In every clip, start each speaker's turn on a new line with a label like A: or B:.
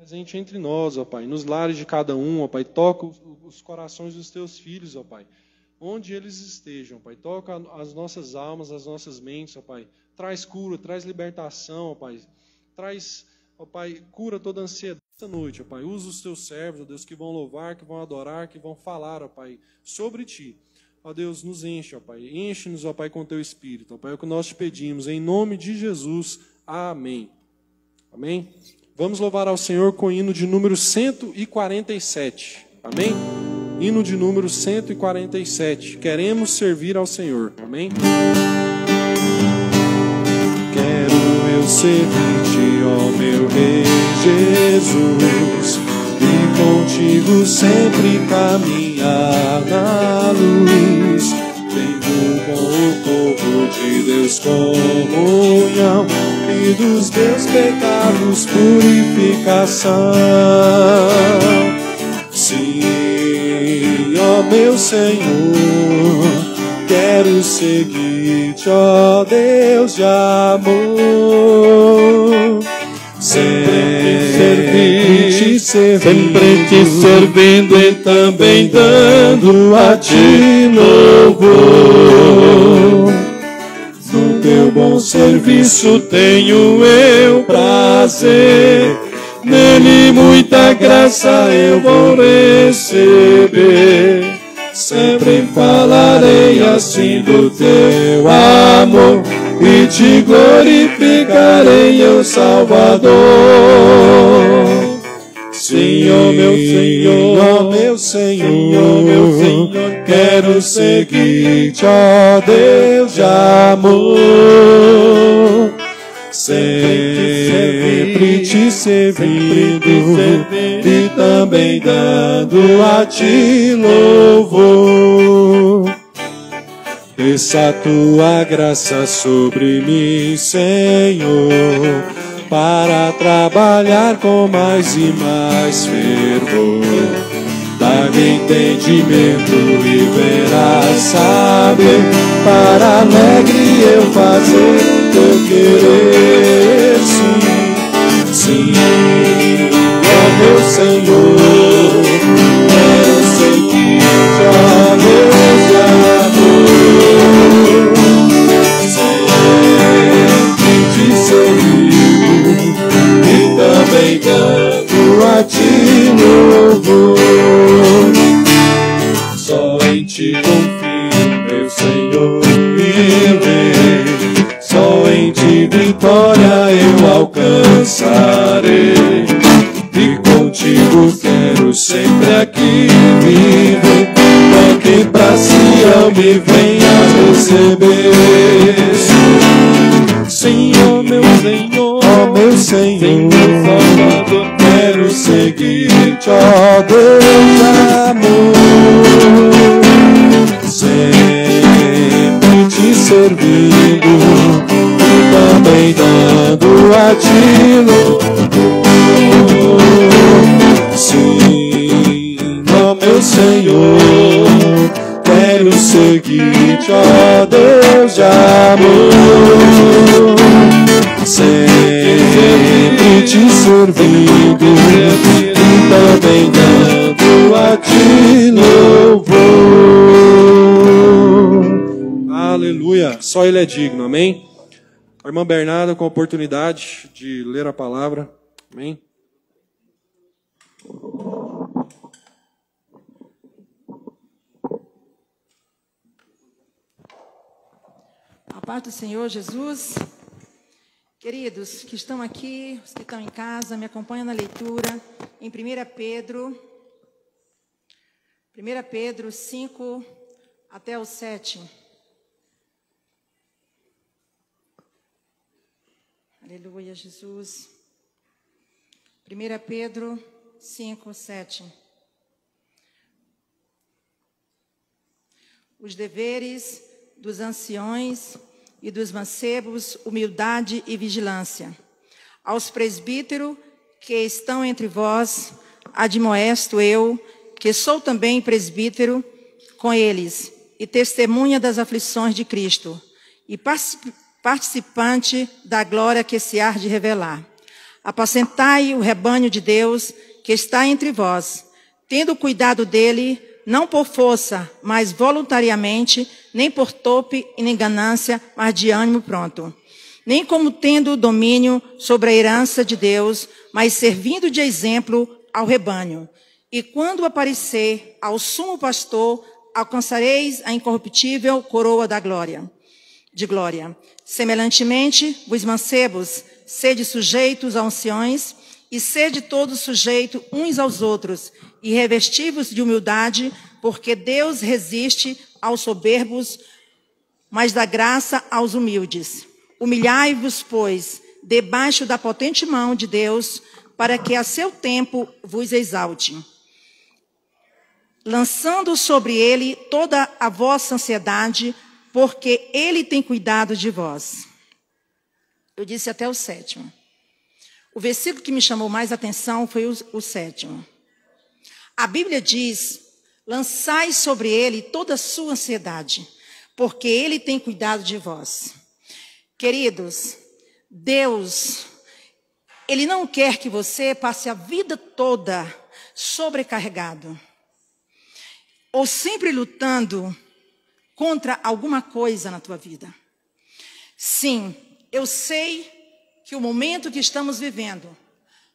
A: presente entre nós, ó Pai, nos lares de cada um, ó Pai, toca os corações dos teus filhos, ó Pai, onde eles estejam, ó Pai, toca as nossas almas, as nossas mentes, ó Pai, traz cura, traz libertação, ó Pai, traz, ó Pai, cura toda a ansiedade esta noite, ó Pai, usa os teus servos, ó Deus, que vão louvar, que vão adorar, que vão falar, ó Pai, sobre Ti. Ó Deus, nos enche, ó Pai, enche-nos, ó Pai, com Teu Espírito, ó Pai, é o que nós te pedimos, em nome de Jesus, amém. Amém? Vamos louvar ao Senhor com o hino de número 147. Amém? Hino de número 147. Queremos servir ao Senhor. Amém? Quero eu servir-te, ó meu Rei Jesus, e contigo sempre caminhar na luz. Tenho com o povo de Deus comunhão, e dos meus pecados purificação. Sim, ó meu Senhor, quero seguir-te, ó Deus de amor. Sempre te servindo e também dando a ti louvor. No teu bom serviço tenho eu prazer, nele muita graça eu vou receber. Sempre falarei assim do teu amor, e te glorificarei, eu Salvador. Senhor, meu Senhor, ó meu Senhor, meu Senhor, quero seguir-te, ó Deus de amor. Sempre te servindo e também dando a ti louvor. Desça a tua graça sobre mim, Senhor, para trabalhar com mais e mais fervor. Dá-me entendimento e verás saber, para alegre eu fazer teu querer. Sim, sim, ó meu Senhor, quero seguir-te, ó Deus de amor. Sempre te servindo e também dando a ti louvor. Só em ti confio, meu Senhor e Rei, só em ti vitória eu alcançarei, e contigo quero sempre aqui viver. Pra que pra Sião me venha receber. Sim, ó meu Senhor, ó meu Senhor, Salvador, quero seguir-te, ó Deus de amor. Sempre te servindo e também dando a ti louvor. Sim, ó meu Senhor, quero seguir-te, ó Deus de amor. Sempre te servindo e também dando a ti louvor. Aleluia, só Ele é digno, amém? A irmã Bernarda com a oportunidade de ler a palavra, amém?
B: A paz do Senhor Jesus. Queridos que estão aqui, os que estão em casa, me acompanham na leitura em 1 Pedro 5 até o 7. Aleluia, Jesus. 1 Pedro 5, 7. Os deveres dos anciões e dos mancebos, humildade e vigilância. Aos presbíteros que estão entre vós, admoesto eu, que sou também presbítero com eles, e testemunha das aflições de Cristo, e participante da glória que se há de revelar. Apacentai o rebanho de Deus que está entre vós, tendo cuidado dele, não por força, mas voluntariamente, nem por tope e nem ganância, mas de ânimo pronto. Nem como tendo domínio sobre a herança de Deus, mas servindo de exemplo ao rebanho. E quando aparecer ao sumo pastor, alcançareis a incorruptível coroa da glória, de glória. Semelhantemente, vos mancebos, sede sujeitos a anciões, e sede todos sujeitos uns aos outros, e revestivos de humildade, porque Deus resiste aos soberbos, mas dá graça aos humildes. Humilhai-vos, pois, debaixo da potente mão de Deus, para que a seu tempo vos exalte, lançando sobre ele toda a vossa ansiedade, porque ele tem cuidado de vós. Eu disse até o 7º. O versículo que me chamou mais atenção foi o 7º. A Bíblia diz: lançai sobre ele toda a sua ansiedade, porque ele tem cuidado de vós. Queridos, Deus, Ele não quer que você passe a vida toda sobrecarregado, ou sempre lutando contra alguma coisa na tua vida. Sim, eu sei que o momento que estamos vivendo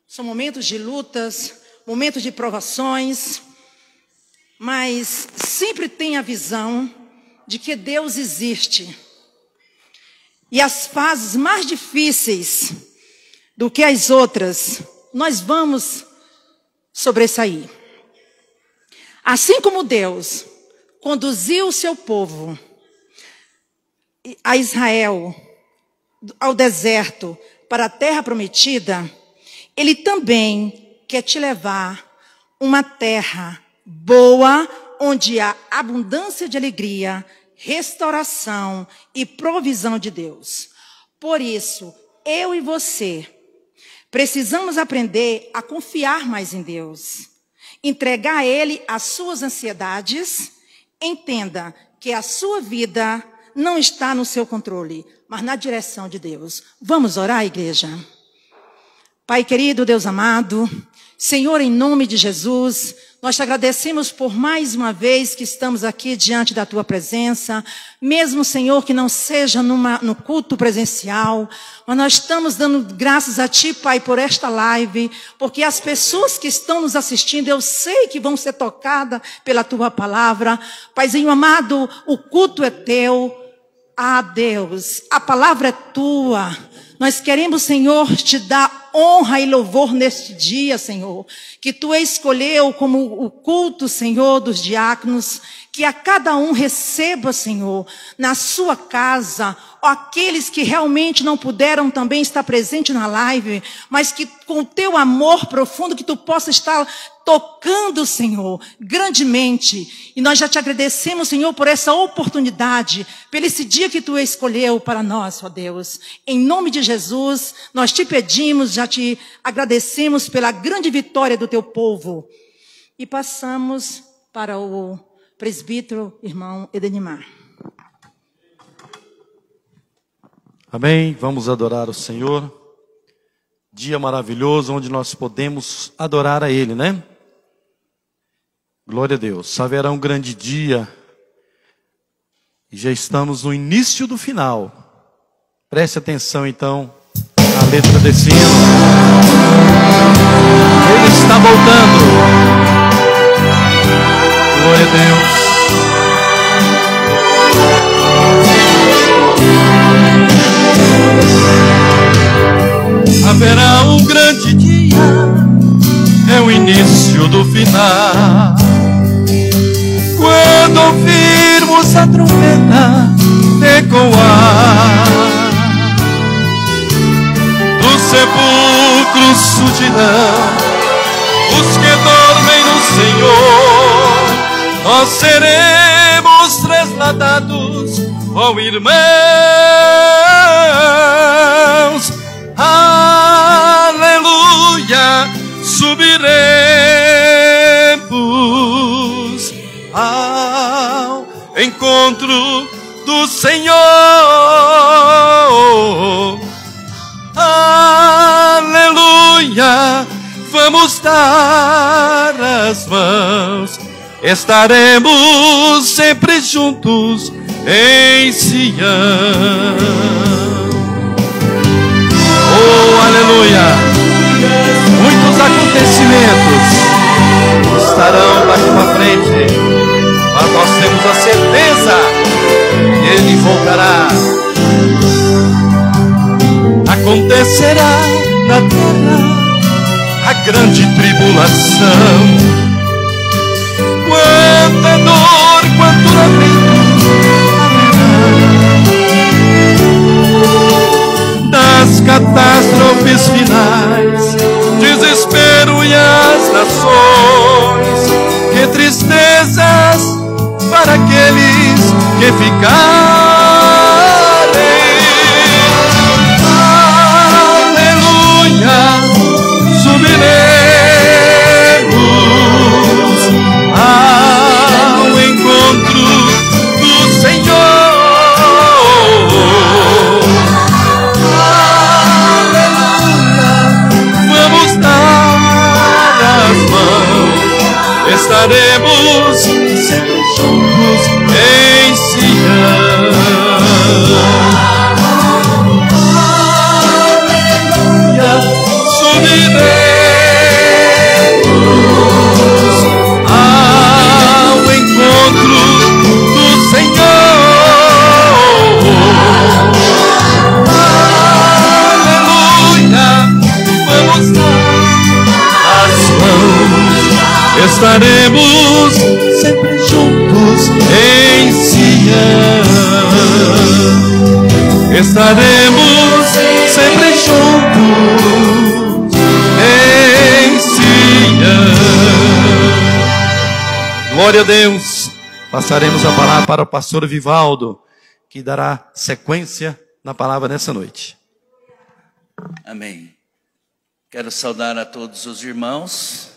B: são momentos de lutas, momentos de provações, mas sempre tenha a visão de que Deus existe. E as fases mais difíceis do que as outras, nós vamos sobressair. Assim como Deus conduziu o seu povo, a Israel, ao deserto, para a terra prometida, Ele também quer te levar uma terra boa, onde há abundância de alegria, restauração e provisão de Deus. Por isso, eu e você precisamos aprender a confiar mais em Deus, entregar a Ele as suas ansiedades. Entenda que a sua vida não está no seu controle, mas na direção de Deus. Vamos orar, igreja? Pai querido, Deus amado, Senhor, em nome de Jesus, nós te agradecemos por mais uma vez que estamos aqui diante da tua presença, mesmo, Senhor, que não seja no culto presencial, mas nós estamos dando graças a ti, Pai, por esta live, porque as pessoas que estão nos assistindo, eu sei que vão ser tocadas pela tua palavra. Paizinho amado, o culto é teu. Ah, Deus, a palavra é tua. Nós queremos, Senhor, te dar honra e louvor neste dia, Senhor, que tu escolheu como o culto, Senhor, dos diáconos, que a cada um receba, Senhor, na sua casa, aqueles que realmente não puderam também estar presentes na live, mas que com o teu amor profundo, que tu possa estar tocando, Senhor, grandemente. E nós já te agradecemos, Senhor, por essa oportunidade, por esse dia que tu escolheu para nós, ó Deus. Em nome de Jesus, nós te pedimos, já te agradecemos pela grande vitória do teu povo. E passamos para o presbítero, irmão Edenimar.
C: Amém, vamos adorar o Senhor. Dia maravilhoso, onde nós podemos adorar a Ele, né? Glória a Deus. Haverá um grande dia. E já estamos no início do final. Preste atenção então à letra desse hino. Ele está voltando. Glória a Deus. Haverá um grande dia, é o início do final. Quando ouvirmos a trombeta ecoar, do sepulcro surgirão os que dormem no Senhor. Nós seremos trasladados, ó irmãos. Aleluia, subiremos ao encontro do Senhor. Aleluia, vamos dar as mãos, estaremos sempre juntos em Sião. Oh, aleluia! Muitos acontecimentos estarão daqui para frente, mas nós temos a certeza que Ele voltará. Acontecerá na terra a grande tribulação. Quanta dor, quanto lamento das catástrofes finais, desespero e as nações, que tristezas para aqueles que ficarem. Aleluia, subiremos ao encontro do Senhor. Aleluia, vamos dar as mãos, estaremos sempre juntos em Sião. Aleluia, subiremos ao encontro do Senhor. Aleluia, vamos dar as mãos, estaremos sempre juntos em Sião. Estaremos sempre juntos em Sião. Glória a Deus. Passaremos a palavra para o pastor Vivaldo, que dará sequência na palavra nessa noite.
D: Amém. Quero saudar a todos os irmãos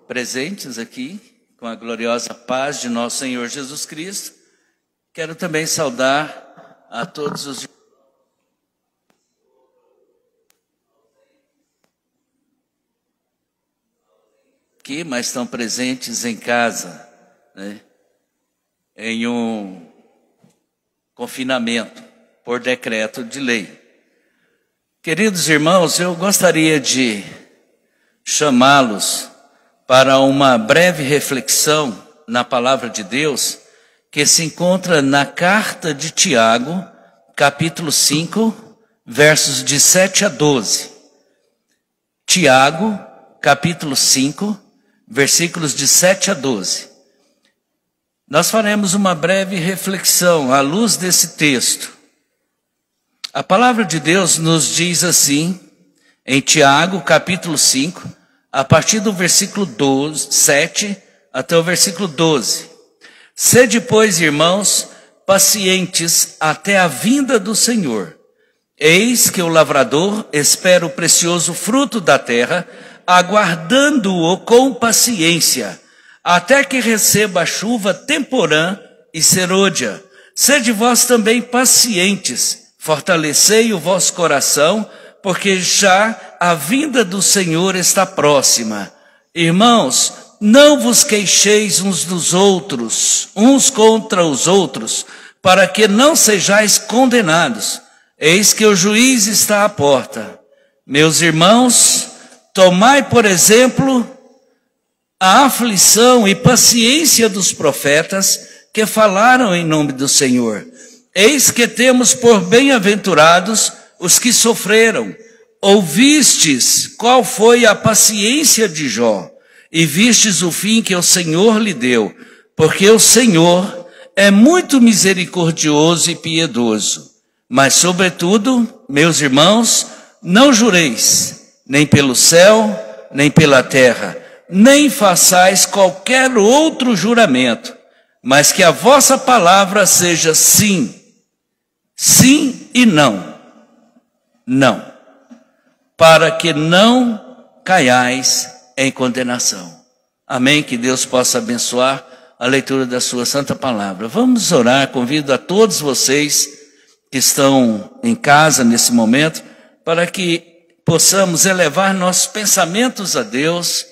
D: presentes aqui, com a gloriosa paz de nosso Senhor Jesus Cristo. Quero também saudar a todos os que mas estão presentes em casa, né, em um confinamento por decreto de lei. Queridos irmãos, eu gostaria de chamá-los para uma breve reflexão na palavra de Deus, que se encontra na carta de Tiago, capítulo 5, versos de 7 a 12. Tiago, capítulo 5, versículos de 7 a 12. Nós faremos uma breve reflexão à luz desse texto. A palavra de Deus nos diz assim, em Tiago, capítulo 5, a partir do versículo 7 até o versículo 12. Sede, pois, irmãos, pacientes até a vinda do Senhor. Eis que o lavrador espera o precioso fruto da terra, aguardando-o com paciência, até que receba a chuva temporã e serôdia. Sede vós também pacientes, fortalecei o vosso coração, porque já a vinda do Senhor está próxima. Irmãos, não vos queixeis uns dos outros, uns contra os outros, para que não sejais condenados. Eis que o juiz está à porta. Meus irmãos, tomai por exemplo a aflição e paciência dos profetas que falaram em nome do Senhor. Eis que temos por bem-aventurados os que sofreram. Ouvistes qual foi a paciência de Jó, e vistes o fim que o Senhor lhe deu, porque o Senhor é muito misericordioso e piedoso. Mas, sobretudo, meus irmãos, não jureis, nem pelo céu, nem pela terra, nem façais qualquer outro juramento, mas que a vossa palavra seja sim, sim e não, não, para que não caiais em condenação. Amém? Que Deus possa abençoar a leitura da sua santa palavra. Vamos orar. Convido a todos vocês que estão em casa nesse momento para que possamos elevar nossos pensamentos a Deus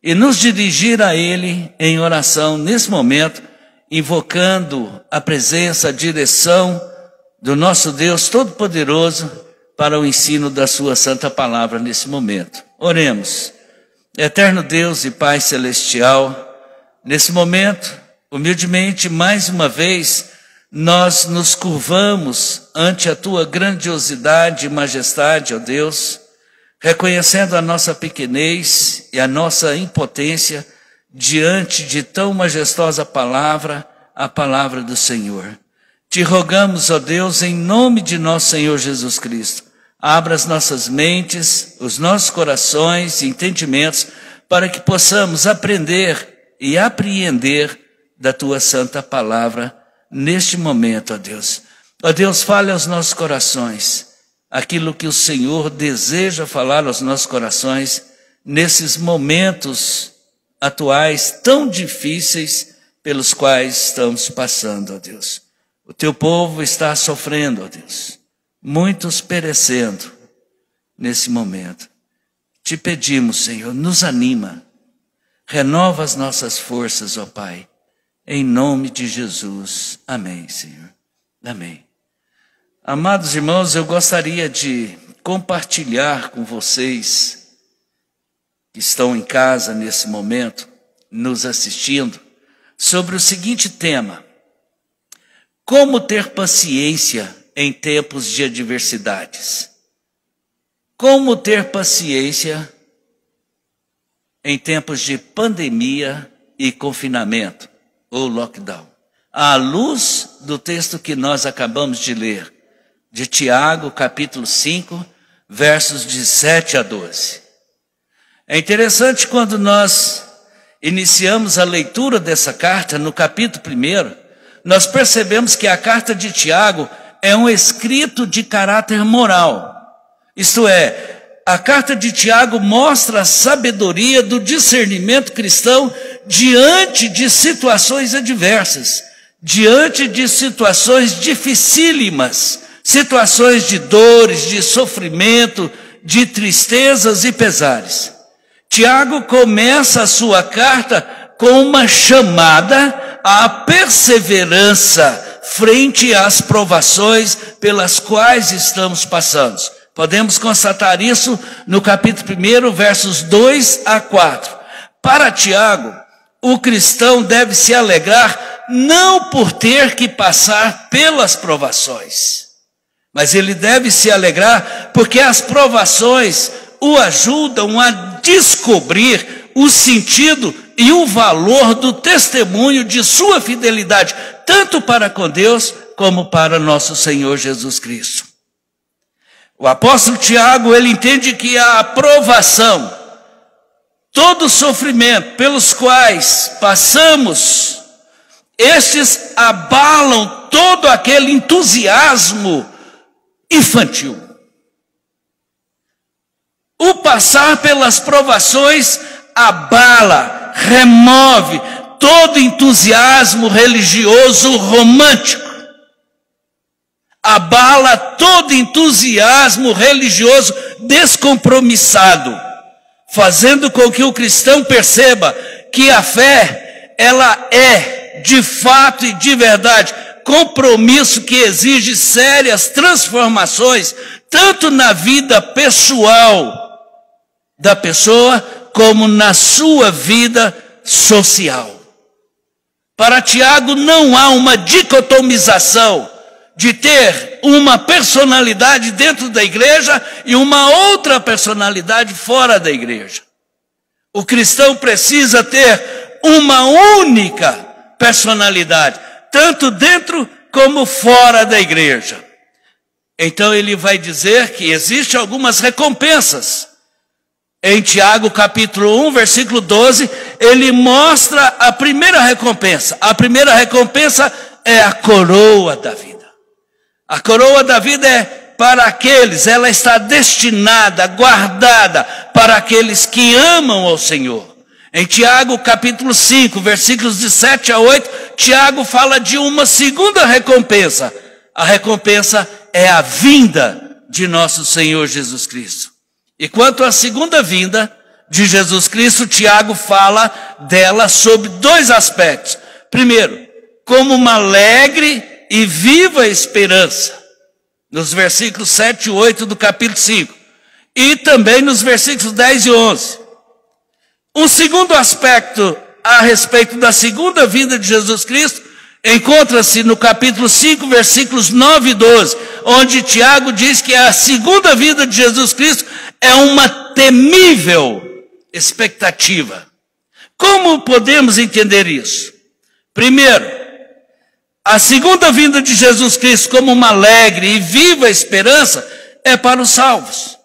D: e nos dirigir a Ele em oração nesse momento, invocando a presença, a direção do nosso Deus Todo-Poderoso para o ensino da sua santa palavra nesse momento. Oremos. Eterno Deus e Pai Celestial, nesse momento, humildemente, mais uma vez, nós nos curvamos ante a Tua grandiosidade e majestade, ó Deus, reconhecendo a nossa pequenez e a nossa impotência diante de tão majestosa palavra, a palavra do Senhor. Te rogamos, ó Deus, em nome de nosso Senhor Jesus Cristo, abra as nossas mentes, os nossos corações e entendimentos para que possamos aprender e apreender da Tua santa palavra neste momento, ó Deus. Ó Deus, fale aos nossos corações aquilo que o Senhor deseja falar aos nossos corações nesses momentos atuais tão difíceis pelos quais estamos passando, ó Deus. O Teu povo está sofrendo, ó Deus. Muitos perecendo nesse momento. Te pedimos, Senhor, nos anima. Renova as nossas forças, ó Pai. Em nome de Jesus. Amém, Senhor. Amém. Amados irmãos, eu gostaria de compartilhar com vocês que estão em casa nesse momento, nos assistindo, sobre o seguinte tema: como ter paciência em tempos de adversidades. Como ter paciência em tempos de pandemia e confinamento, ou lockdown. À luz do texto que nós acabamos de ler, de Tiago, capítulo 5, versos de 7 a 12. É interessante quando nós iniciamos a leitura dessa carta, no capítulo 1, nós percebemos que a carta de Tiago é um escrito de caráter moral. Isto é, a carta de Tiago mostra a sabedoria do discernimento cristão diante de situações adversas, diante de situações dificílimas, situações de dores, de sofrimento, de tristezas e pesares. Tiago começa a sua carta com uma chamada à perseverança frente às provações pelas quais estamos passando. Podemos constatar isso no capítulo 1, versos 2 a 4. Para Tiago, o cristão deve se alegrar não por ter que passar pelas provações, mas ele deve se alegrar porque as provações o ajudam a descobrir o sentido e o valor do testemunho de sua fidelidade, tanto para com Deus como para nosso Senhor Jesus Cristo. O apóstolo Tiago, ele entende que a aprovação, todo o sofrimento pelos quais passamos, estes abalam todo aquele entusiasmo infantil. O passar pelas provações abala, remove todo entusiasmo religioso romântico. Abala todo entusiasmo religioso descompromissado, fazendo com que o cristão perceba que a fé, ela é, de fato e de verdade, compromisso que exige sérias transformações, tanto na vida pessoal da pessoa, como na sua vida social. Para Tiago não há uma dicotomização de ter uma personalidade dentro da igreja e uma outra personalidade fora da igreja. O cristão precisa ter uma única personalidade, tanto dentro como fora da igreja. Então ele vai dizer que existem algumas recompensas. Em Tiago capítulo 1, versículo 12, ele mostra a primeira recompensa. A primeira recompensa é a coroa da vida. A coroa da vida é para aqueles, ela está destinada, guardada para aqueles que amam ao Senhor. Em Tiago capítulo 5, versículos de 7 a 8, Tiago fala de uma segunda recompensa. A recompensa é a vinda de nosso Senhor Jesus Cristo. E quanto à segunda vinda de Jesus Cristo, Tiago fala dela sob dois aspectos. Primeiro, como uma alegre e viva esperança, nos versículos 7 e 8 do capítulo 5, e também nos versículos 10 e 11. Um segundo aspecto a respeito da segunda vinda de Jesus Cristo encontra-se no capítulo 5, versículos 9 e 12, onde Tiago diz que a segunda vinda de Jesus Cristo é uma temível expectativa. Como podemos entender isso? Primeiro, a segunda vinda de Jesus Cristo como uma alegre e viva esperança é para os salvos.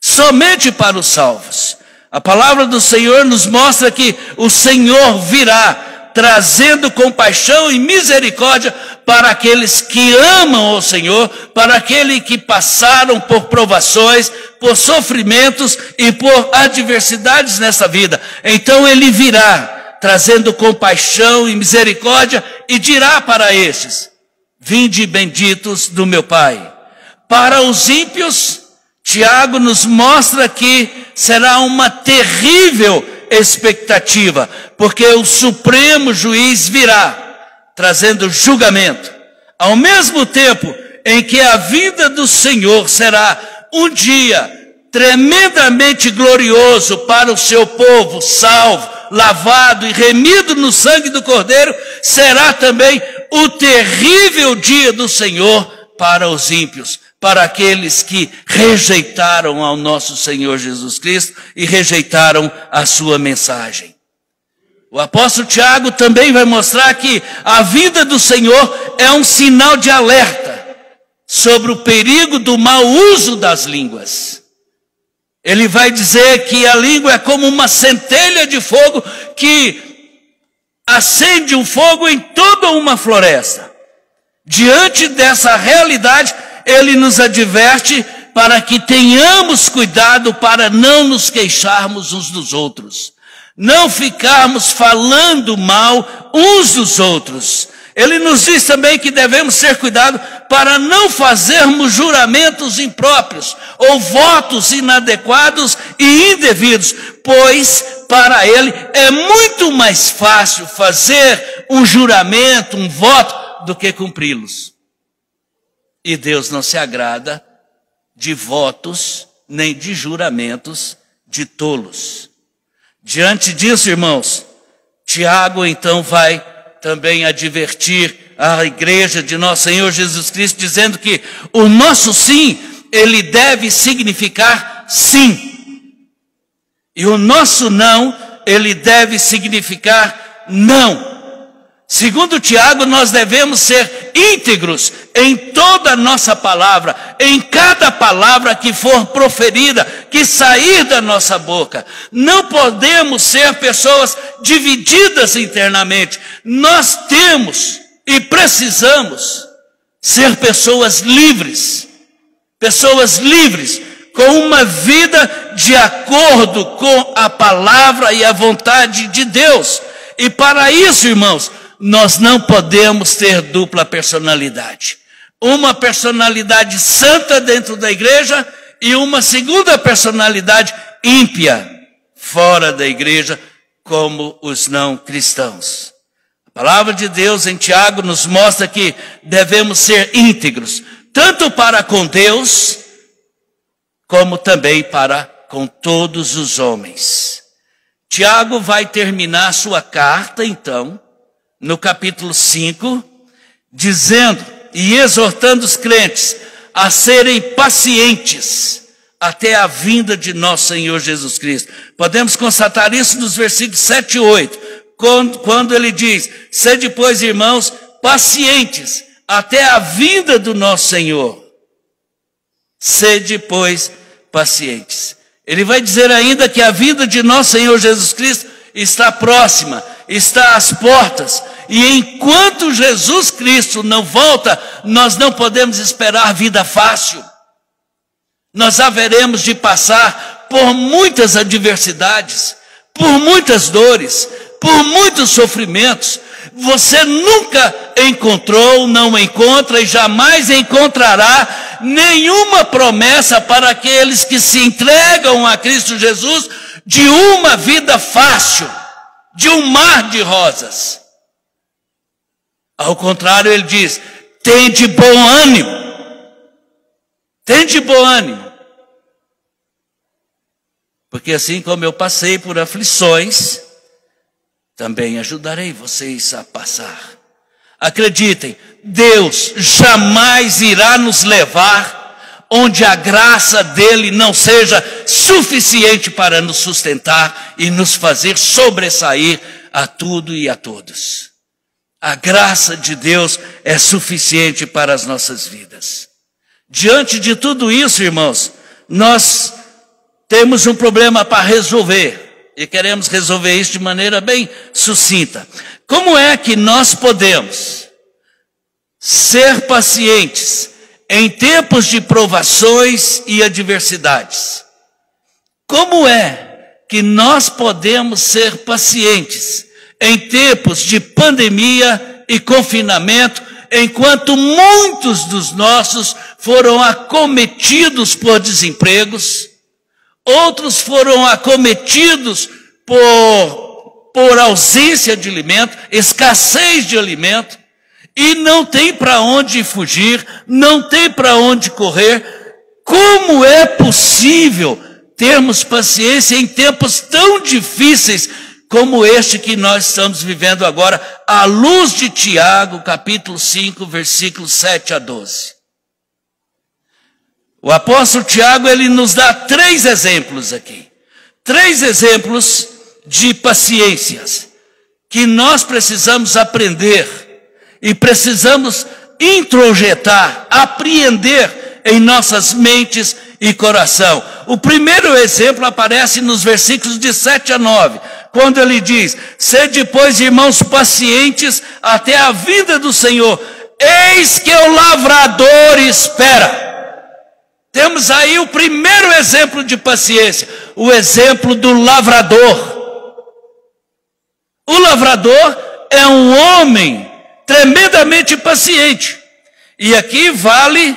D: Somente para os salvos. A palavra do Senhor nos mostra que o Senhor virá trazendo compaixão e misericórdia para aqueles que amam o Senhor, para aqueles que passaram por provações, por sofrimentos e por adversidades nessa vida. Então ele virá trazendo compaixão e misericórdia e dirá para estes: vinde benditos do meu Pai. Para os ímpios, Tiago nos mostra que será uma terrível expectativa, porque o Supremo Juiz virá, trazendo julgamento. Ao mesmo tempo em que a vinda do Senhor será um dia tremendamente glorioso para o seu povo, salvo, lavado e remido no sangue do Cordeiro, será também o terrível dia do Senhor para os ímpios, para aqueles que rejeitaram ao nosso Senhor Jesus Cristo e rejeitaram a sua mensagem. O apóstolo Tiago também vai mostrar que a vinda do Senhor é um sinal de alerta sobre o perigo do mau uso das línguas. Ele vai dizer que a língua é como uma centelha de fogo que acende um fogo em toda uma floresta. Diante dessa realidade, ele nos adverte para que tenhamos cuidado para não nos queixarmos uns dos outros, não ficarmos falando mal uns dos outros. Ele nos diz também que devemos ter cuidado para não fazermos juramentos impróprios ou votos inadequados e indevidos, pois para ele é muito mais fácil fazer um juramento, um voto, do que cumpri-los. E Deus não se agrada de votos nem de juramentos de tolos. Diante disso, irmãos, Tiago então vai também advertir a igreja de nosso Senhor Jesus Cristo, dizendo que o nosso sim, ele deve significar sim. E o nosso não, ele deve significar não. Segundo Tiago, nós devemos ser íntegros em toda a nossa palavra, em cada palavra que for proferida, que sair da nossa boca. Não podemos ser pessoas divididas internamente. Nós temos e precisamos ser pessoas livres, com uma vida de acordo com a palavra e a vontade de Deus. E para isso, irmãos, nós não podemos ter dupla personalidade. Uma personalidade santa dentro da igreja e uma segunda personalidade ímpia fora da igreja, como os não cristãos. A palavra de Deus em Tiago nos mostra que devemos ser íntegros, tanto para com Deus, como também para com todos os homens. Tiago vai terminar sua carta, então, no capítulo 5, dizendo e exortando os crentes a serem pacientes até a vinda de nosso Senhor Jesus Cristo. Podemos constatar isso nos versículos 7 e 8, quando ele diz: sede, pois, irmãos, pacientes até a vinda do nosso Senhor. Sede, pois, pacientes. Ele vai dizer ainda que a vinda de nosso Senhor Jesus Cristo está próxima, está às portas. E enquanto Jesus Cristo não volta, nós não podemos esperar vida fácil. Nós haveremos de passar por muitas adversidades, por muitas dores, por muitos sofrimentos. Você nunca encontrou, não encontra e jamais encontrará nenhuma promessa para aqueles que se entregam a Cristo Jesus de uma vida fácil, de um mar de rosas. Ao contrário, ele diz: tende bom ânimo. Tende bom ânimo. Porque assim como eu passei por aflições, também ajudarei vocês a passar. Acreditem, Deus jamais irá nos levar onde a graça dele não seja suficiente para nos sustentar e nos fazer sobressair a tudo e a todos. A graça de Deus é suficiente para as nossas vidas. Diante de tudo isso, irmãos, nós temos um problema para resolver. E queremos resolver isso de maneira bem sucinta. Como é que nós podemos ser pacientes em tempos de provações e adversidades? Como é que nós podemos ser pacientes em tempos de pandemia e confinamento, enquanto muitos dos nossos foram acometidos por desempregos, outros foram acometidos por ausência de alimento, escassez de alimento, e não tem para onde fugir, não tem para onde correr? Como é possível termos paciência em tempos tão difíceis como este que nós estamos vivendo agora, à luz de Tiago, capítulo 5, versículos 7 a 12. O apóstolo Tiago, ele nos dá 3 exemplos aqui. 3 exemplos de paciências que nós precisamos aprender e precisamos introjetar, apreender em nossas mentes e coração. O primeiro exemplo aparece nos versículos de 7 a 9, quando ele diz: sede, pois, irmãos, pacientes até a vinda do Senhor. Eis que o lavrador espera. Temos aí o primeiro exemplo de paciência, o exemplo do lavrador. O lavrador é um homem tremendamente paciente. E aqui vale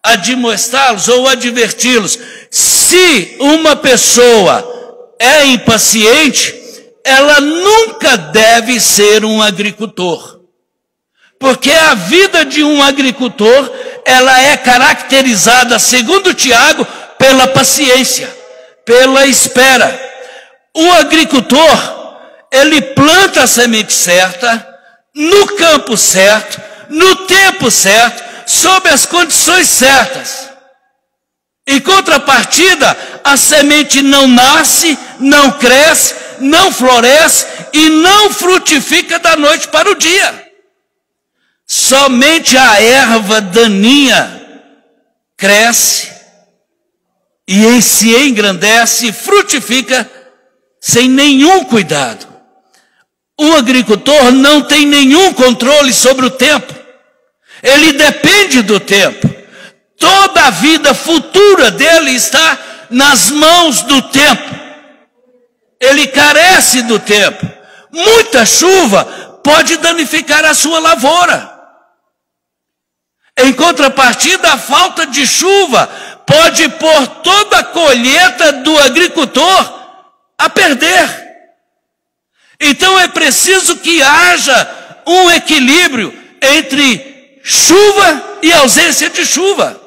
D: admoestá-los ou adverti-los. Se uma pessoa é impaciente, ela nunca deve ser um agricultor. Porque a vida de um agricultor, ela é caracterizada, segundo Tiago, pela paciência, pela espera. O agricultor, ele planta a semente certa, no campo certo, no tempo certo, sob as condições certas. Em contrapartida, a semente não nasce, não cresce, não floresce e não frutifica da noite para o dia. Somente a erva daninha cresce e se engrandece e frutifica sem nenhum cuidado. O agricultor não tem nenhum controle sobre o tempo. Ele depende do tempo. Toda a vida futura dele está nas mãos do tempo. Ele carece do tempo. Muita chuva pode danificar a sua lavoura. Em contrapartida, a falta de chuva pode pôr toda a colheita do agricultor a perder. Então é preciso que haja um equilíbrio entre chuva e ausência de chuva.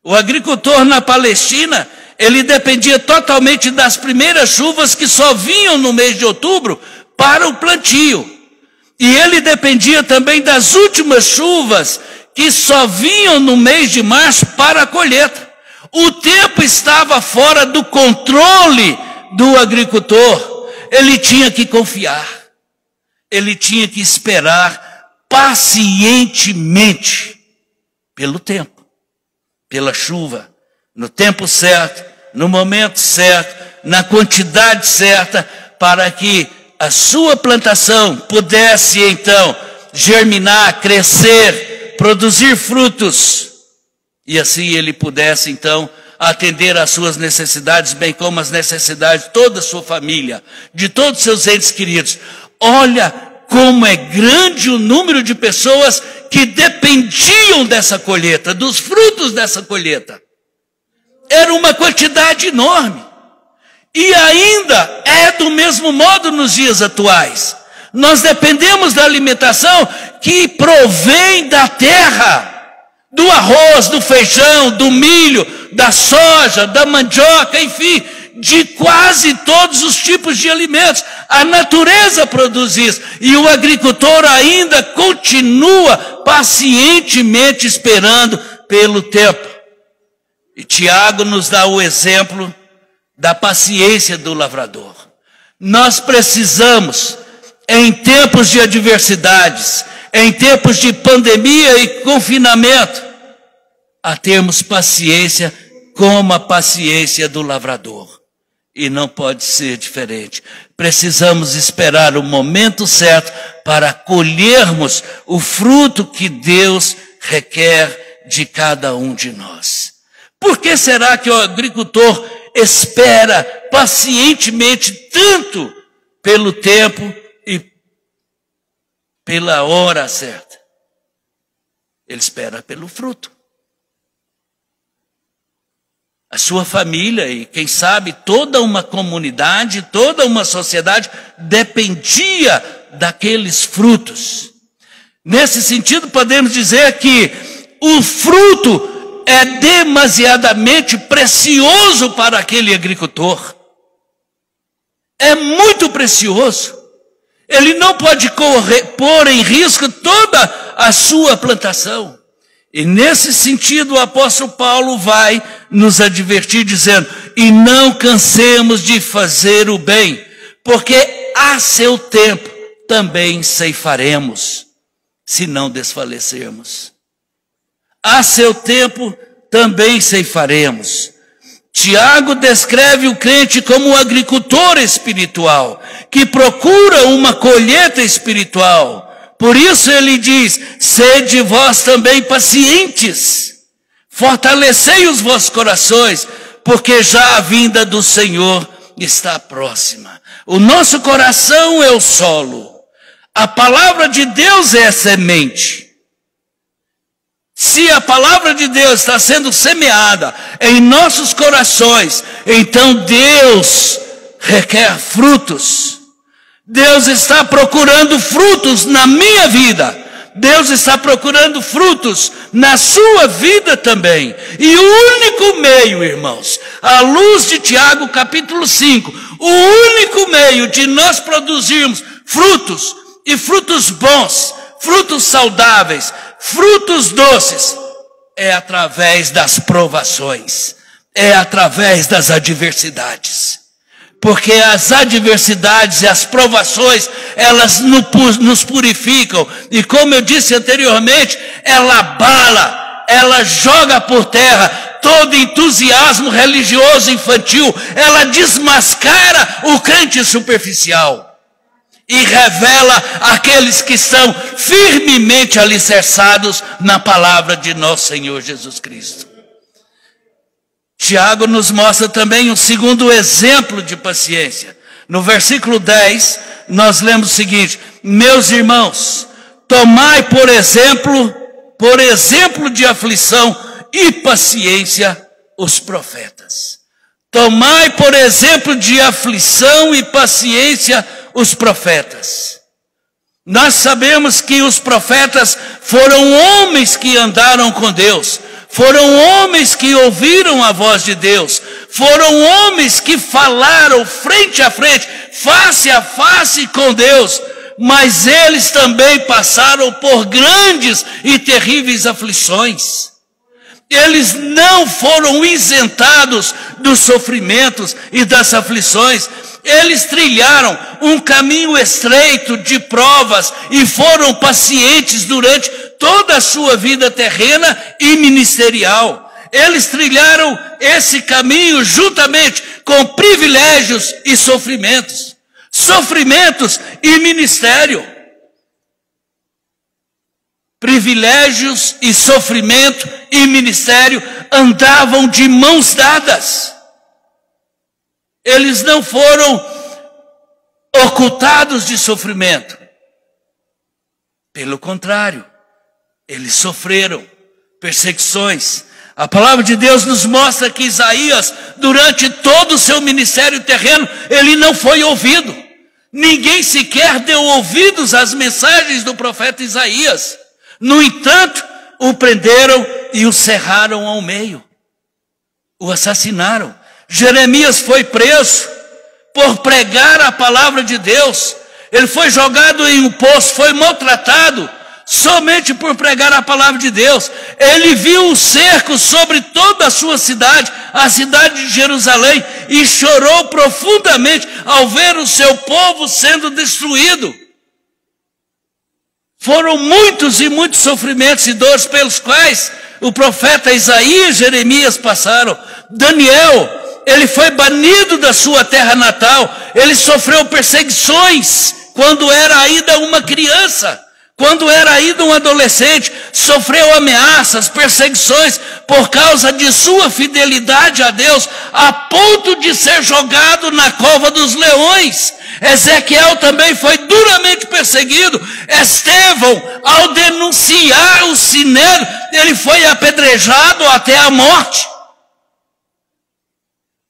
D: O agricultor na Palestina, ele dependia totalmente das primeiras chuvas que só vinham no mês de outubro para o plantio. E ele dependia também das últimas chuvas que só vinham no mês de março para a colheita. O tempo estava fora do controle do agricultor. Ele tinha que confiar. Ele tinha que esperar pacientemente pelo tempo, pela chuva, no tempo certo, no momento certo, na quantidade certa, para que a sua plantação pudesse então germinar, crescer, produzir frutos, e assim ele pudesse então atender às suas necessidades, bem como as necessidades de toda a sua família, de todos os seus entes queridos. Olha como é grande o número de pessoas que dependiam dessa colheita, dos frutos dessa colheita. Era uma quantidade enorme. E ainda é do mesmo modo nos dias atuais. Nós dependemos da alimentação que provém da terra, do arroz, do feijão, do milho, da soja, da mandioca, enfim, de quase todos os tipos de alimentos. A natureza produz isso. E o agricultor ainda continua pacientemente esperando pelo tempo. E Tiago nos dá o exemplo da paciência do lavrador. Nós precisamos, em tempos de adversidades, em tempos de pandemia e confinamento, a termos paciência como a paciência do lavrador. E não pode ser diferente. Precisamos esperar o momento certo para colhermos o fruto que Deus requer de cada um de nós. Por que será que o agricultor espera pacientemente tanto pelo tempo e pela hora certa? Ele espera pelo fruto. A sua família e, quem sabe, toda uma comunidade, toda uma sociedade dependia daqueles frutos. Nesse sentido, podemos dizer que o fruto é demasiadamente precioso para aquele agricultor. É muito precioso. Ele não pode pôr em risco toda a sua plantação. E nesse sentido o apóstolo Paulo vai nos advertir dizendo: e não cansemos de fazer o bem, porque a seu tempo também ceifaremos, se não desfalecermos. A seu tempo também ceifaremos. Tiago descreve o crente como um agricultor espiritual, que procura uma colheita espiritual. Por isso ele diz: sede vós também pacientes, fortalecei os vossos corações, porque já a vinda do Senhor está próxima. O nosso coração é o solo, a palavra de Deus é a semente. Se a palavra de Deus está sendo semeada em nossos corações, então Deus requer frutos. Deus está procurando frutos na minha vida. Deus está procurando frutos na sua vida também. E o único meio, irmãos, à luz de Tiago capítulo 5, o único meio de nós produzirmos frutos, e frutos bons, frutos saudáveis, frutos doces, é através das provações, é através das adversidades. Porque as adversidades e as provações, elas nos purificam. E como eu disse anteriormente, ela abala, ela joga por terra todo entusiasmo religioso infantil. Ela desmascara o crente superficial e revela aqueles que estão firmemente alicerçados na palavra de nosso Senhor Jesus Cristo. Tiago nos mostra também um segundo exemplo de paciência. No versículo 10, nós lemos o seguinte: meus irmãos, tomai por exemplo de aflição e paciência os profetas. Tomai por exemplo de aflição e paciência os profetas. Nós sabemos que os profetas foram homens que andaram com Deus, foram homens que ouviram a voz de Deus, foram homens que falaram frente a frente, face a face com Deus, mas eles também passaram por grandes e terríveis aflições. Eles não foram isentados dos sofrimentos e das aflições. Eles trilharam um caminho estreito de provas e foram pacientes durante toda a sua vida terrena e ministerial. Eles trilharam esse caminho juntamente com privilégios e sofrimentos. Sofrimentos e ministério. Privilégios e sofrimento e ministério andavam de mãos dadas. Eles não foram ocultados de sofrimento. Pelo contrário, eles sofreram perseguições. A palavra de Deus nos mostra que Isaías, durante todo o seu ministério terreno, ele não foi ouvido. Ninguém sequer deu ouvidos às mensagens do profeta Isaías. No entanto, o prenderam e o cerraram ao meio. O assassinaram. Jeremias foi preso por pregar a palavra de Deus. Ele foi jogado em um poço, foi maltratado, somente por pregar a palavra de Deus. Ele viu o cerco sobre toda a sua cidade, a cidade de Jerusalém, e chorou profundamente ao ver o seu povo sendo destruído. Foram muitos e muitos sofrimentos e dores pelos quais o profeta Isaías e Jeremias passaram. Daniel, ele foi banido da sua terra natal, ele sofreu perseguições quando era ainda uma criança. Quando era ainda um adolescente, sofreu ameaças, perseguições por causa de sua fidelidade a Deus, a ponto de ser jogado na cova dos leões. Ezequiel também foi duramente perseguido. Estevão, ao denunciar o sinédrio, ele foi apedrejado até a morte.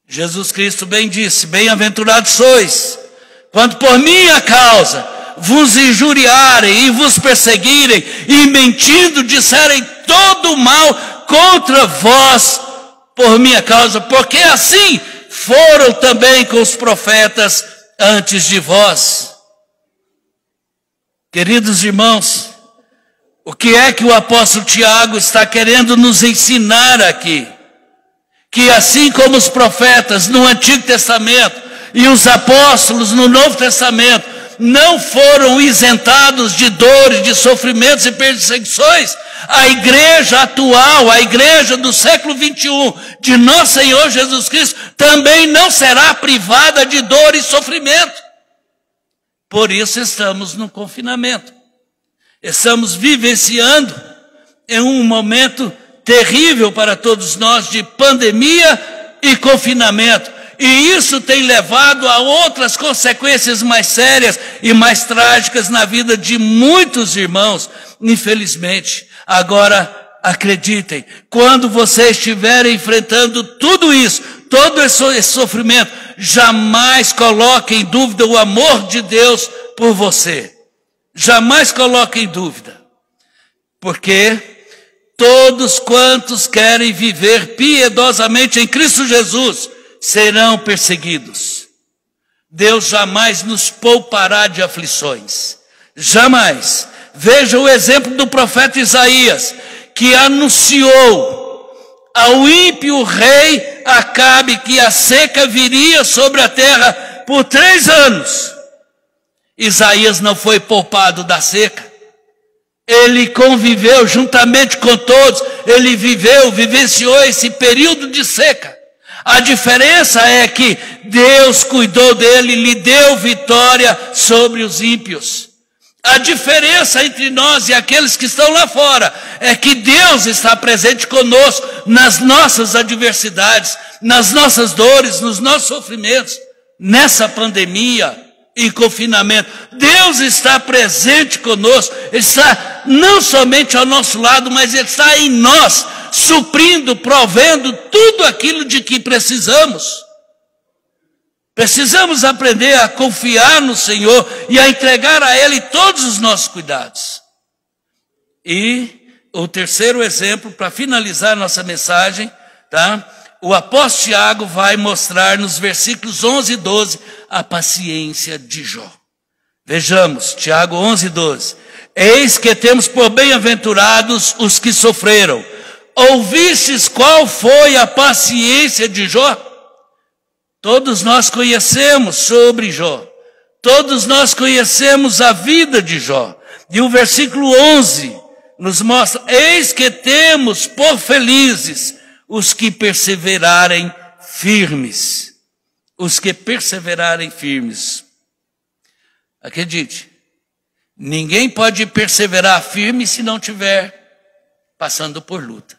D: Jesus Cristo bem disse: bem-aventurados sois, quando por minha causa vos injuriarem e vos perseguirem, e mentindo disserem todo mal contra vós por minha causa, porque assim foram também com os profetas antes de vós. Queridos irmãos, o que é que o apóstolo Tiago está querendo nos ensinar aqui? Que assim como os profetas no Antigo Testamento e os apóstolos no Novo Testamento não foram isentados de dores, de sofrimentos e perseguições, a igreja atual, a igreja do século 21, de nosso Senhor Jesus Cristo, também não será privada de dor e sofrimento. Por isso estamos no confinamento. Estamos vivenciando em um momento terrível para todos nós de pandemia e confinamento. E isso tem levado a outras consequências mais sérias e mais trágicas na vida de muitos irmãos, infelizmente. Agora, acreditem, quando você estiver enfrentando tudo isso, todo esse sofrimento, jamais coloque em dúvida o amor de Deus por você. Jamais coloque em dúvida. Porque todos quantos querem viver piedosamente em Cristo Jesus serão perseguidos. Deus jamais nos poupará de aflições. Jamais. Veja o exemplo do profeta Isaías, que anunciou ao ímpio rei Acabe que a seca viria sobre a terra por 3 anos. Isaías não foi poupado da seca. Ele conviveu juntamente com todos, ele vivenciou esse período de seca. A diferença é que Deus cuidou dele, lhe deu vitória sobre os ímpios. A diferença entre nós e aqueles que estão lá fora é que Deus está presente conosco nas nossas adversidades, nas nossas dores, nos nossos sofrimentos, nessa pandemia e confinamento. Deus está presente conosco, Ele está não somente ao nosso lado, mas Ele está em nós, suprindo, provendo tudo aquilo de que precisamos. Precisamos aprender a confiar no Senhor e a entregar a Ele todos os nossos cuidados. E o terceiro exemplo, para finalizar nossa mensagem, tá? O apóstolo Tiago vai mostrar nos versículos 11 e 12 a paciência de Jó. Vejamos, Tiago 11 e 12. Eis que temos por bem-aventurados os que sofreram. Ouvistes qual foi a paciência de Jó? Todos nós conhecemos sobre Jó. Todos nós conhecemos a vida de Jó. E o versículo 11 nos mostra: eis que temos por felizes os que perseverarem firmes. Os que perseverarem firmes. Acredite, ninguém pode perseverar firme se não estiver passando por luta.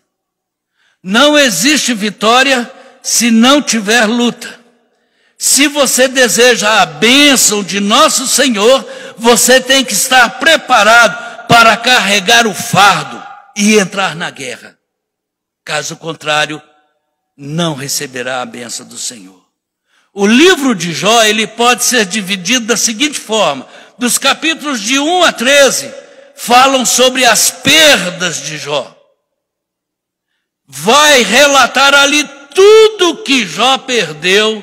D: Não existe vitória se não tiver luta. Se você deseja a bênção de nosso Senhor, você tem que estar preparado para carregar o fardo e entrar na guerra. Caso contrário, não receberá a bênção do Senhor. O livro de Jó, ele pode ser dividido da seguinte forma: dos capítulos de 1 a 13, falam sobre as perdas de Jó. Vai relatar ali tudo que Jó perdeu,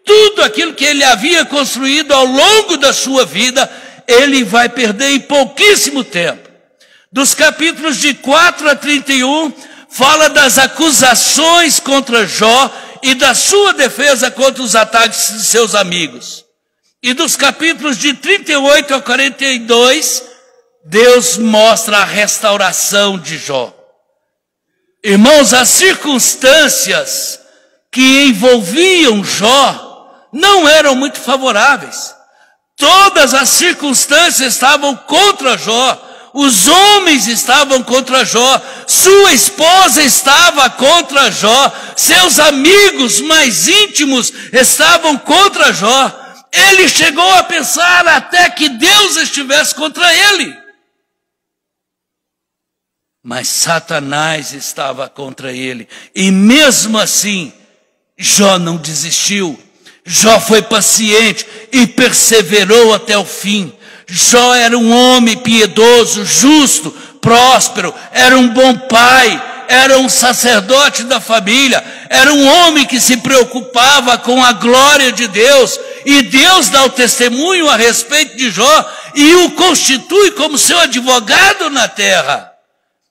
D: tudo aquilo que ele havia construído ao longo da sua vida, ele vai perder em pouquíssimo tempo. Dos capítulos de 4 a 31, fala das acusações contra Jó e da sua defesa contra os ataques de seus amigos. E dos capítulos de 38 a 42, Deus mostra a restauração de Jó. Irmãos, as circunstâncias que envolviam Jó não eram muito favoráveis. Todas as circunstâncias estavam contra Jó. Os homens estavam contra Jó, sua esposa estava contra Jó, seus amigos mais íntimos estavam contra Jó. Ele chegou a pensar até que Deus estivesse contra ele. Mas Satanás estava contra ele. E mesmo assim, Jó não desistiu. Jó foi paciente e perseverou até o fim. Jó era um homem piedoso, justo, próspero, era um bom pai, era um sacerdote da família, era um homem que se preocupava com a glória de Deus, e Deus dá o testemunho a respeito de Jó e o constitui como seu advogado na terra.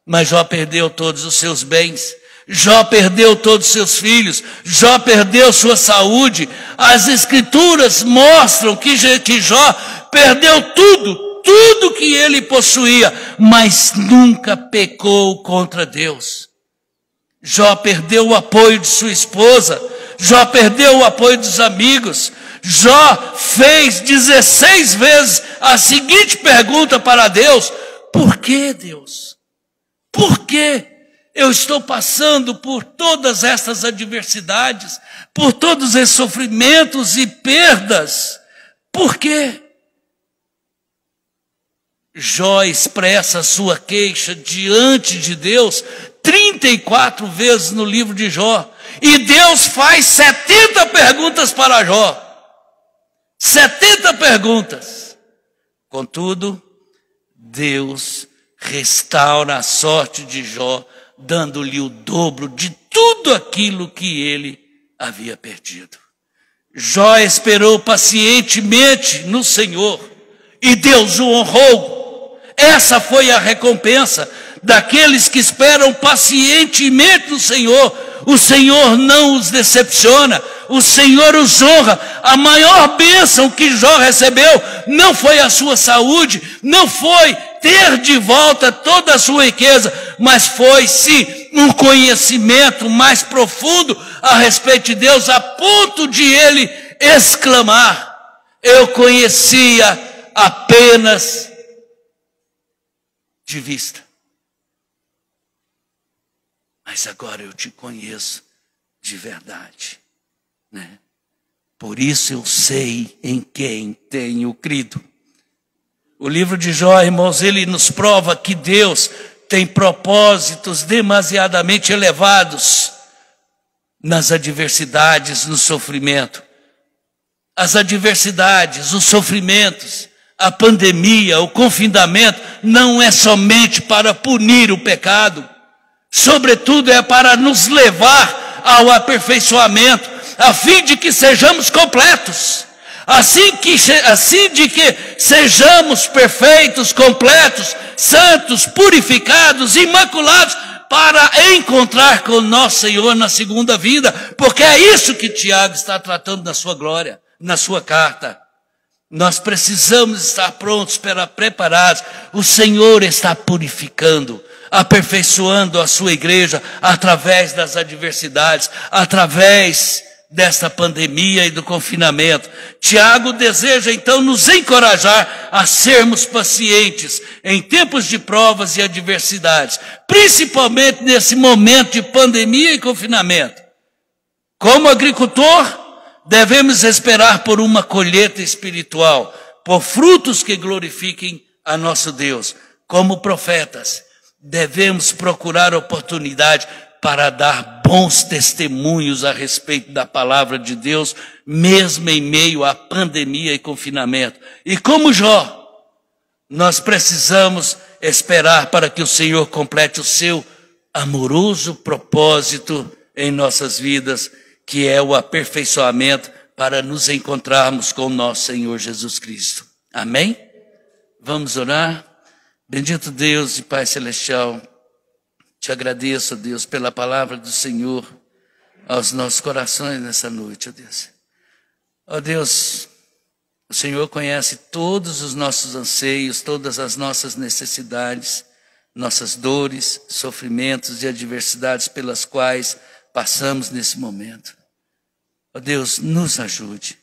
D: Mas Jó perdeu todos os seus bens, Jó perdeu todos os seus filhos, Jó perdeu sua saúde. As escrituras mostram que Jó perdeu tudo que ele possuía, mas nunca pecou contra Deus. Jó perdeu o apoio de sua esposa, Jó perdeu o apoio dos amigos. Jó fez 16 vezes a seguinte pergunta para Deus: por que, Deus? Por que eu estou passando por todas estas adversidades, por todos esses sofrimentos e perdas? Por quê? Jó expressa a sua queixa diante de Deus 34 vezes no livro de Jó. E Deus faz 70 perguntas para Jó. 70 perguntas. Contudo, Deus restaura a sorte de Jó, dando-lhe o dobro de tudo aquilo que ele havia perdido. Jó esperou pacientemente no Senhor e Deus o honrou. Essa foi a recompensa daqueles que esperam pacientemente no Senhor. O Senhor não os decepciona, o Senhor os honra. A maior bênção que Jó recebeu não foi a sua saúde, não foi ter de volta toda a sua riqueza, mas foi sim um conhecimento mais profundo a respeito de Deus, a ponto de ele exclamar: eu conhecia apenas de vista, mas agora eu te conheço de verdade, né? Por isso eu sei em quem tenho crido. O livro de Jó, irmãos, ele nos prova que Deus tem propósitos demasiadamente elevados nas adversidades, no sofrimento. As adversidades, os sofrimentos, a pandemia, o confinamento, não é somente para punir o pecado, sobretudo é para nos levar ao aperfeiçoamento, a fim de que sejamos completos, assim de que sejamos perfeitos, completos, santos, purificados, imaculados, para encontrar com nosso Senhor na segunda vida, porque é isso que Tiago está tratando na sua glória, na sua carta. Nós precisamos estar prontos, preparados. O Senhor está purificando, aperfeiçoando a sua igreja através das adversidades, através desta pandemia e do confinamento. Tiago deseja então nos encorajar a sermos pacientes em tempos de provas e adversidades, principalmente nesse momento de pandemia e confinamento. Como agricultor, devemos esperar por uma colheita espiritual, por frutos que glorifiquem a nosso Deus. como profetas, devemos procurar oportunidade para dar bons testemunhos a respeito da palavra de Deus, mesmo em meio à pandemia e confinamento. E como Jó, nós precisamos esperar para que o Senhor complete o seu amoroso propósito em nossas vidas, que é o aperfeiçoamento para nos encontrarmos com o nosso Senhor Jesus Cristo. Amém? Vamos orar? Bendito Deus e Pai Celestial, te agradeço, Deus, pela palavra do Senhor aos nossos corações nessa noite, ó Deus. Ó Deus, o Senhor conhece todos os nossos anseios, todas as nossas necessidades, nossas dores, sofrimentos e adversidades pelas quais passamos nesse momento. Ó Deus, nos ajude.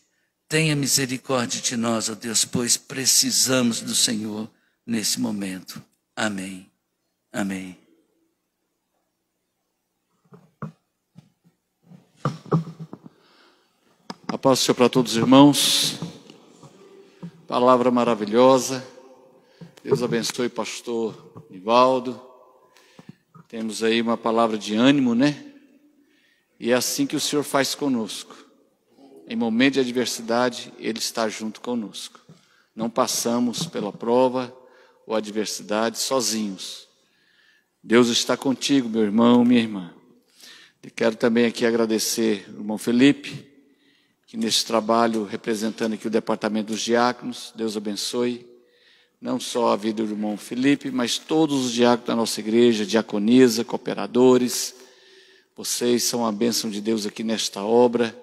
D: Tenha misericórdia de nós, ó Deus, pois precisamos do Senhor nesse momento. Amém. Amém.
E: A paz do Senhor para todos os irmãos. Palavra maravilhosa. Deus abençoe o pastor Nivaldo. Temos aí uma palavra de ânimo, né? E é assim que o Senhor faz conosco. Em momento de adversidade, Ele está junto conosco. Não passamos pela prova ou adversidade sozinhos. Deus está contigo, meu irmão, minha irmã. E quero também aqui agradecer o irmão Felipe, que nesse trabalho, representando aqui o departamento dos diáconos, Deus abençoe, não só a vida do irmão Felipe, mas todos os diáconos da nossa igreja, diaconisa, cooperadores. Vocês são a bênção de Deus aqui nesta obra,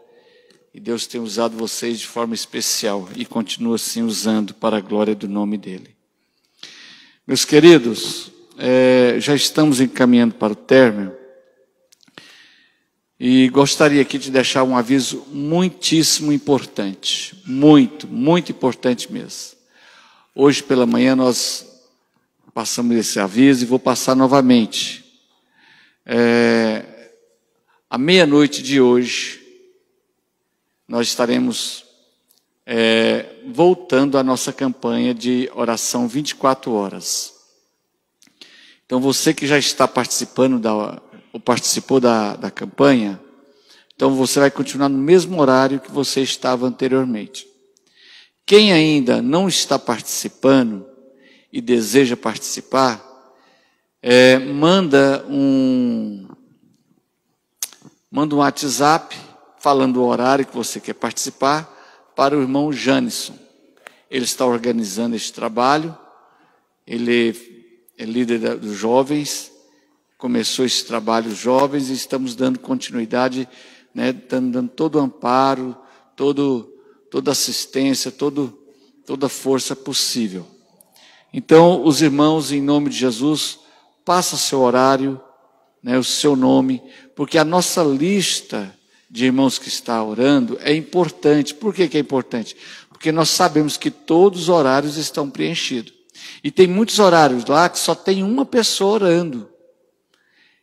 E: e Deus tem usado vocês de forma especial, e continua assim usando para a glória do nome dEle. Meus queridos, já estamos encaminhando para o término, e gostaria aqui de deixar um aviso muitíssimo importante, muito importante mesmo. Hoje pela manhã nós passamos esse aviso e vou passar novamente. À meia-noite de hoje, nós estaremos voltando à nossa campanha de oração 24 horas. Então você que já está participando ou participou da campanha, então você vai continuar no mesmo horário que você estava anteriormente. Quem ainda não está participando e deseja participar, manda um WhatsApp falando o horário que você quer participar para o irmão Janison. Ele está organizando esse trabalho, ele é líder dos jovens, começou esse trabalho jovens e estamos dando continuidade, né, dando todo o amparo, toda assistência, toda força possível. Então, os irmãos, em nome de Jesus, passa seu horário, né, o seu nome, porque a nossa lista de irmãos que está orando é importante. Por que é importante? Porque nós sabemos que todos os horários estão preenchidos. E tem muitos horários lá que só tem uma pessoa orando.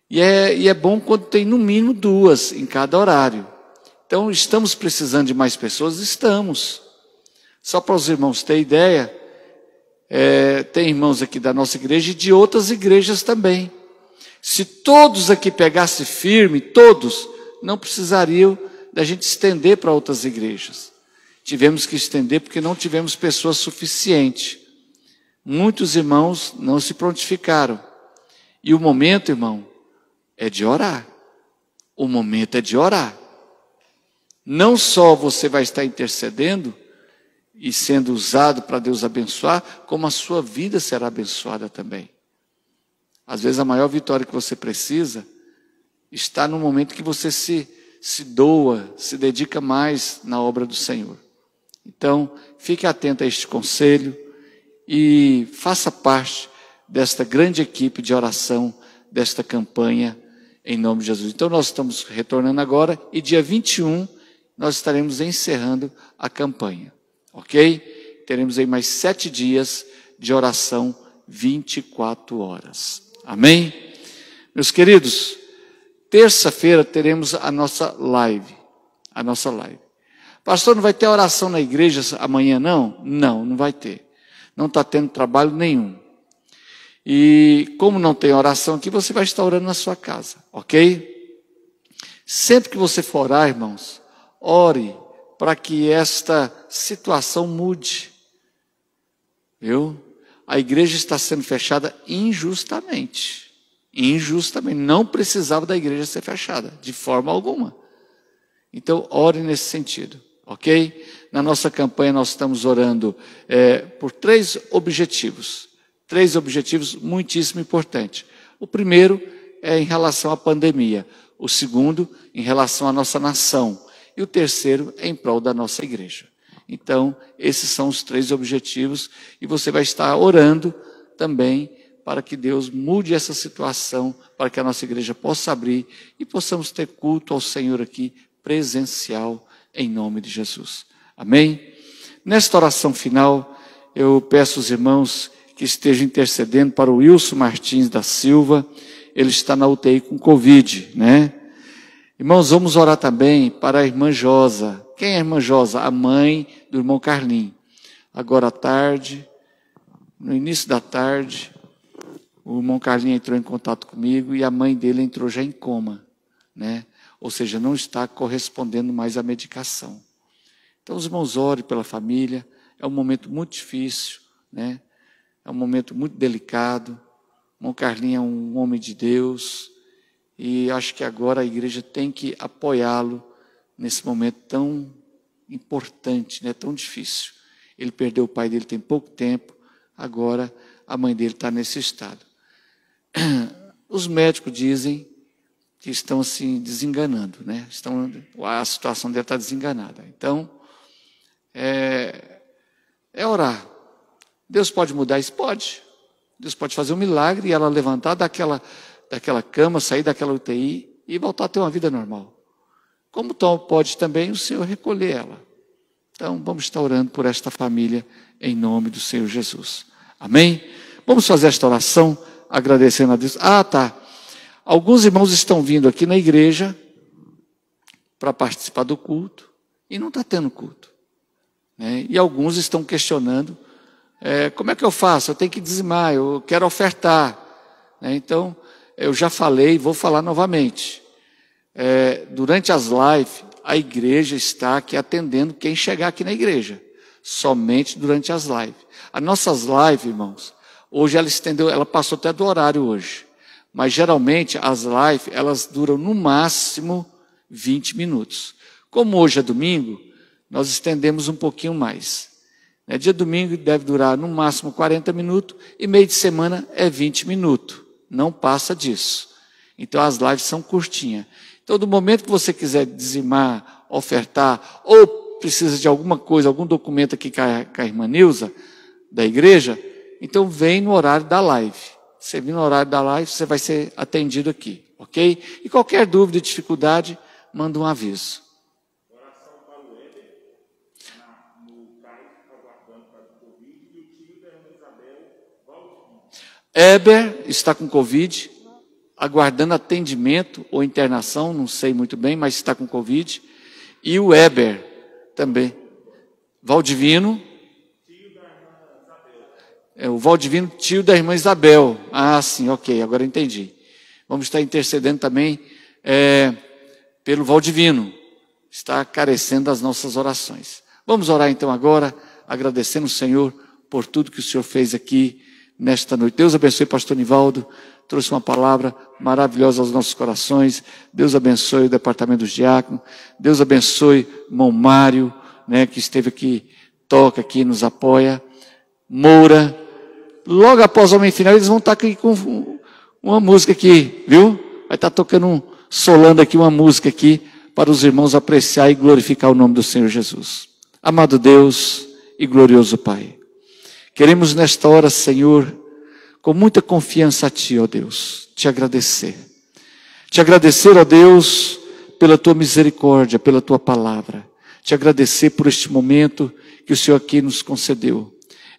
E: E é bom quando tem no mínimo 2 em cada horário. Então, estamos precisando de mais pessoas? Estamos. Só para os irmãos terem ideia, tem irmãos aqui da nossa igreja e de outras igrejas também. Se todos aqui pegassem firme, todos, não precisariam da gente estender para outras igrejas. Tivemos que estender porque não tivemos pessoas suficientes. Muitos irmãos não se prontificaram. E o momento, irmão, é de orar. O momento é de orar. Não só você vai estar intercedendo e sendo usado para Deus abençoar, como a sua vida será abençoada também. Às vezes a maior vitória que você precisa está no momento que você se doa, se dedica mais na obra do Senhor. Então, fique atento a este conselho e faça parte desta grande equipe de oração, desta campanha, em nome de Jesus. Então, nós estamos retornando agora e dia 21 nós estaremos encerrando a campanha, ok? Teremos aí mais 7 dias de oração 24 horas. Amém? Meus queridos, terça-feira teremos a nossa live. Pastor, não vai ter oração na igreja amanhã, não? Não vai ter. Não está tendo trabalho nenhum. E como não tem oração aqui, você vai estar orando na sua casa, ok? Sempre que você for orar, irmãos, ore para que esta situação mude. Viu? A igreja está sendo fechada injustamente. Injustamente. Não precisava da igreja ser fechada, de forma alguma. Então, ore nesse sentido, ok? Na nossa campanha nós estamos orando por 3 objetivos. 3 objetivos muitíssimo importantes. O primeiro é em relação à pandemia. O segundo, em relação à nossa nação. E o terceiro, em prol da nossa igreja. Então, esses são os 3 objetivos. E você vai estar orando também para que Deus mude essa situação, para que a nossa igreja possa abrir e possamos ter culto ao Senhor aqui, presencial, em nome de Jesus. Amém? Nesta oração final, eu peço aos irmãos que estejam intercedendo para o Wilson Martins da Silva. Ele está na UTI com Covid, né? Irmãos, vamos orar também para a irmã Josa. Quem é a irmã Josa? A mãe do irmão Carlinho. Agora à tarde, no início da tarde, o irmão Carlinho entrou em contato comigo e a mãe dele entrou já em coma, né? Ou seja, não está correspondendo mais à medicação. Então, os irmãos, orem pela família. É um momento muito difícil, né? É um momento muito delicado. O irmão Carlinho é um homem de Deus. E acho que agora a igreja tem que apoiá-lo nesse momento tão importante, né? Tão difícil. Ele perdeu o pai dele tem pouco tempo. Agora a mãe dele está nesse estado. Os médicos dizem que estão assim desenganando, né? A situação dele está desenganada. Então, é orar. Deus pode mudar isso? Pode. Deus pode fazer um milagre e ela levantar daquela cama, sair daquela UTI e voltar a ter uma vida normal. Como pode também o Senhor recolher ela. Então, vamos estar orando por esta família em nome do Senhor Jesus. Amém? Vamos fazer esta oração agradecendo a Deus. Tá. Alguns irmãos estão vindo aqui na igreja para participar do culto e não está tendo culto, né? E alguns estão questionando, como é que eu faço? Eu tenho que dizimar, eu quero ofertar, né? Então, eu já falei, vou falar novamente. Durante as lives, a igreja está aqui atendendo quem chegar aqui na igreja. Somente durante as lives. As nossas lives, irmãos, hoje ela passou até do horário hoje. Mas geralmente as lives, elas duram no máximo 20 minutos. Como hoje é domingo, nós estendemos um pouquinho mais. Dia domingo deve durar no máximo 40 minutos e meio de semana é 20 minutos. Não passa disso. Então as lives são curtinhas. Então do momento que você quiser dizimar, ofertar, ou precisa de alguma coisa, algum documento aqui com a irmã Nilza, da igreja, então vem no horário da live. Você vir no horário da live, você vai ser atendido aqui, ok? E qualquer dúvida, dificuldade, manda um aviso.
F: Oração para o Éder, no CAI, aguardando para o Covid, e o tio da irmã Isabel, Valdir.
E: Éber está com Covid, aguardando atendimento ou internação, não sei muito bem, mas está com Covid. E o Éber também. Valdivino. O Valdivino, tio da irmã Isabel. Sim, ok, agora entendi. Vamos estar intercedendo também pelo Valdivino. Está carecendo das nossas orações. Vamos orar então agora, agradecendo o Senhor por tudo que o Senhor fez aqui nesta noite. Deus abençoe o pastor Nivaldo, trouxe uma palavra maravilhosa aos nossos corações. Deus abençoe o departamento dos diáconos. Deus abençoe o irmão Mário, né, que esteve aqui, toca aqui, nos apoia. Moura. Logo após o homem final, eles vão estar aqui com uma música aqui, viu? Vai estar tocando, solando aqui uma música aqui, para os irmãos apreciar e glorificar o nome do Senhor Jesus. Amado Deus e glorioso Pai, queremos nesta hora, Senhor, com muita confiança a Ti, ó Deus, Te agradecer. Te agradecer, ó Deus, pela Tua misericórdia, pela Tua palavra. Te agradecer por este momento que o Senhor aqui nos concedeu,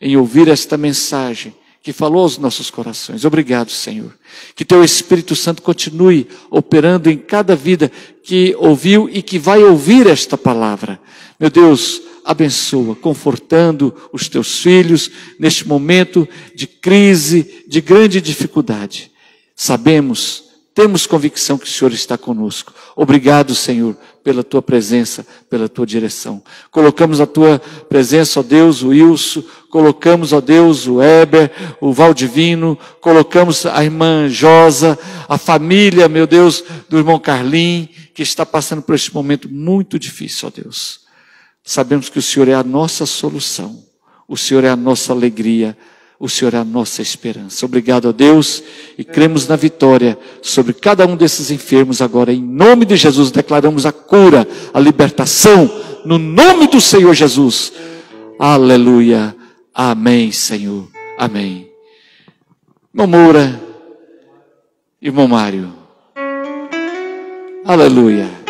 E: em ouvir esta mensagem que falou aos nossos corações. Obrigado, Senhor. Que Teu Espírito Santo continue operando em cada vida que ouviu e que vai ouvir esta palavra. Meu Deus, abençoa, confortando os teus filhos neste momento de crise, de grande dificuldade. Sabemos, temos convicção que o Senhor está conosco. Obrigado, Senhor, pela tua presença, pela tua direção. Colocamos a tua presença, ó Deus, o Wilson, colocamos, ó Deus, o Heber, o Valdivino, colocamos a irmã Josa, a família, meu Deus, do irmão Carlim, que está passando por este momento muito difícil, ó Deus. Sabemos que o Senhor é a nossa solução, o Senhor é a nossa alegria, o Senhor é a nossa esperança. Obrigado a Deus e cremos na vitória sobre cada um desses enfermos agora. Em nome de Jesus declaramos a cura, a libertação, no nome do Senhor Jesus. Aleluia. Amém, Senhor. Amém. Irmão Moura, irmão Mário. Aleluia.